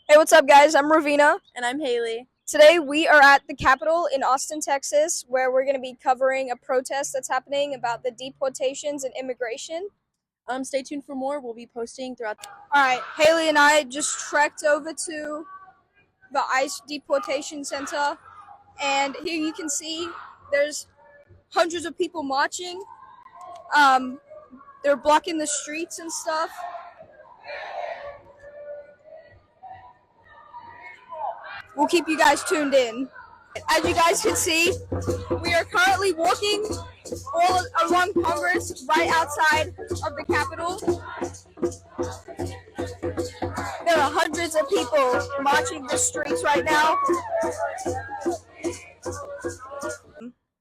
Hey, what's up, guys? I'm Ravina. And I'm Haley. Today we are at the Capitol in Austin, Texas, where we're going to be covering a protest that's happening about the deportations and immigration. Stay tuned for more. We'll be posting throughout. All right, Haley and I just trekked over to the ICE deportation center, and here you can see there's hundreds of people marching. They're blocking the streets and stuff. We'll keep you guys tuned in. As you guys can see, we are currently walking all around Congress, right outside of the Capitol. There are hundreds of people marching the streets right now.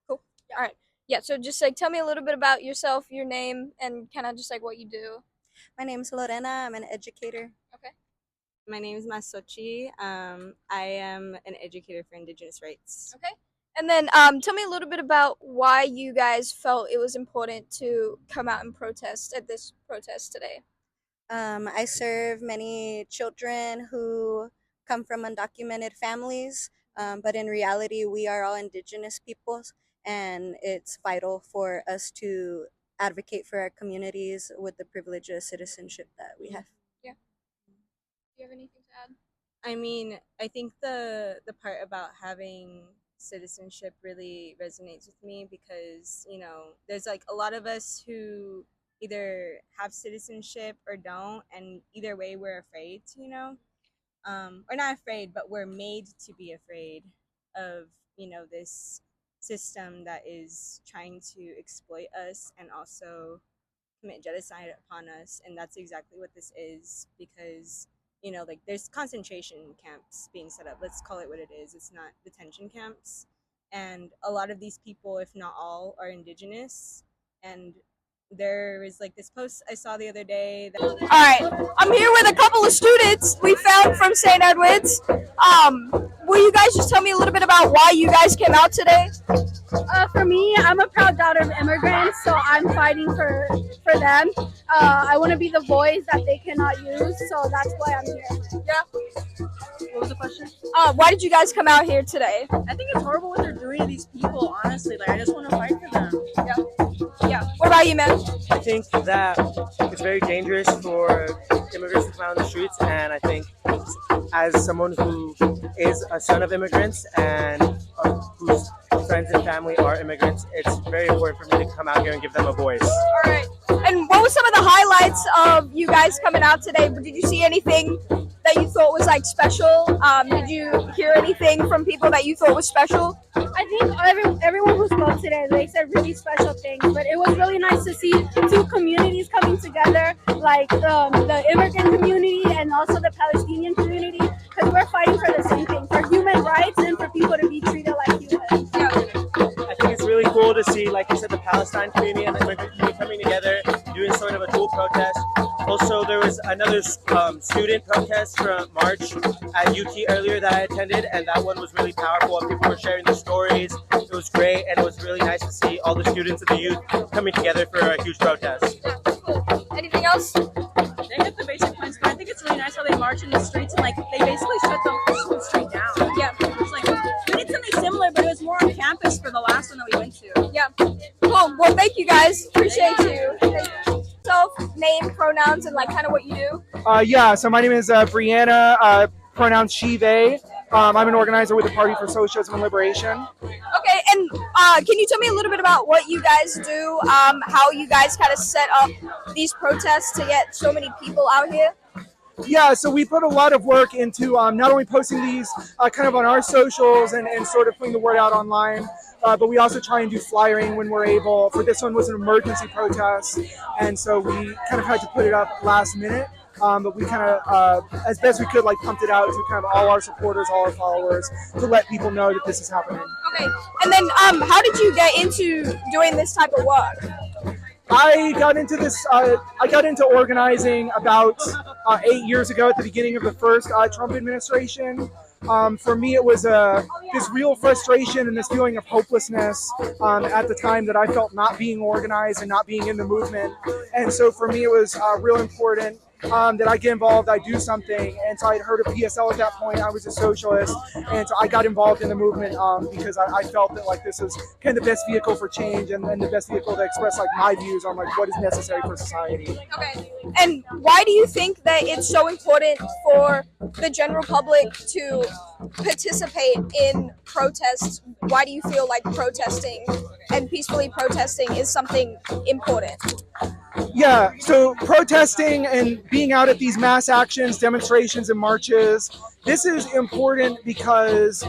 Cool. All right. Yeah, so just tell me a little bit about yourself, your name, and kind of just what you do. My name is Lorena. I'm an educator. Okay. My name is Masochi. I am an educator for Indigenous rights. Okay. And then tell me a little bit about why you guys felt it was important to come out and protest at this protest today. I serve many children who come from undocumented families, but in reality, we are all Indigenous peoples, and it's vital for us to advocate for our communities with the privilege of citizenship that we have. Yeah. Do you have anything to add? I mean, I think the part about having citizenship really resonates with me because, there's a lot of us who either have citizenship or don't, and either way we're afraid, or not afraid, but we're made to be afraid of, this system that is trying to exploit us and also commit genocide upon us. And that's exactly what this is, because there's concentration camps being set up. Let's call it what it is. It's not detention camps. And a lot of these people, if not all, are Indigenous. And there is this post I saw the other day. All right, I'm here with a couple of students we found from St. Edward's. Will you guys just tell me a little bit about why you guys came out today? For me, I'm a proud daughter of immigrants, so I'm fighting for them. I want to be the voice that they cannot use, so that's why I'm here. Yeah. What was the question? Why did you guys come out here today? I think it's horrible what they're doing to these people, honestly. I just want to fight for them. Yeah. What about you, man? I think that it's very dangerous for immigrants to come out on the streets, and I think as someone who is a son of immigrants and whose friends and family are immigrants, it's very important for me to come out here and give them a voice. All right. And what were some of the highlights of you guys coming out today? Did you see anything that you thought was special? Did you hear anything from people that you thought was special? I think everyone who spoke today, they said really special things, but it was really nice to see two communities coming together, like the immigrant community and also the Palestinian community, because we're fighting for the same thing, for human rights and for people to be treated like humans. I think it's really cool to see, like you said, the Palestine community and the immigrant community coming together, doing sort of a dual protest. Also, there was another student protest from March at UT earlier that I attended, and that one was really powerful, and people were sharing their stories. It was great, and it was really nice to see all the students and the youth coming together for a huge protest. Yeah, cool. Anything else? They hit the basic points, but I think it's really nice how they march in the streets and they basically shut the whole street down. Yeah. It's we did something similar, but it was more on campus for the last one that we went to. Yeah. Cool. Well, thank you guys. Appreciate you. Self, name, pronouns, and kind of what you do. So my name is Brianna, pronouns she, they. I'm an organizer with the Party for Socialism and Liberation. Okay, and can you tell me a little bit about what you guys do, how you guys kind of set up these protests to get so many people out here? Yeah, so we put a lot of work into not only posting these kind of on our socials and sort of putting the word out online, but we also try and do flyering when we're able. For this one was an emergency protest, and so we kind of had to put it up last minute. But we kind of, as best we could, pumped it out to kind of all our supporters, all our followers, to let people know that this is happening. Okay, and then how did you get into doing this type of work? I got into this. I got into organizing about 8 years ago at the beginning of the first Trump administration. For me, it was this real frustration and this feeling of hopelessness at the time that I felt not being organized and not being in the movement. And so for me, it was real important that I get involved, I do something. And so I'd heard of PSL at that point. I was a socialist, and so I got involved in the movement because I felt that like this is kind of the best vehicle for change and the best vehicle to express like my views on like what is necessary for society. Okay. And why do you think that it's so important for the general public to participate in protests? Why do you feel like protesting and peacefully protesting is something important? Yeah, so protesting and being out at these mass actions, demonstrations, and marches, this is important because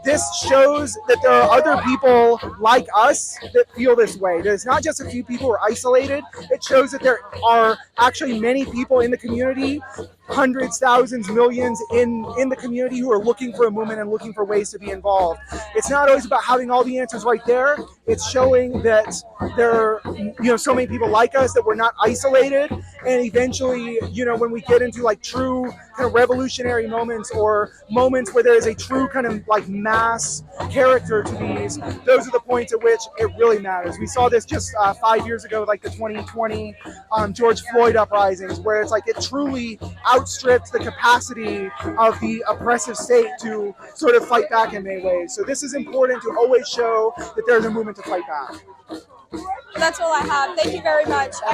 this shows that there are other people like us that feel this way. There's not just a few people who are isolated. It shows that there are actually many people in the community, hundreds, thousands, millions in the community who are looking for a movement and looking for ways to be involved. It's not always about having all the answers right there. It's showing that there are, so many people like us, that we're not isolated. And eventually, when we get into like true kind of revolutionary moments or moments where there is a true kind of like mass character to these, those are the points at which it really matters. We saw this just 5 years ago, like the 2020 George Floyd uprisings, where it's like it truly outstripped the capacity of the oppressive state to sort of fight back in many ways. So this is important to always show that there's a movement to fight back. That's all I have. Thank you very much.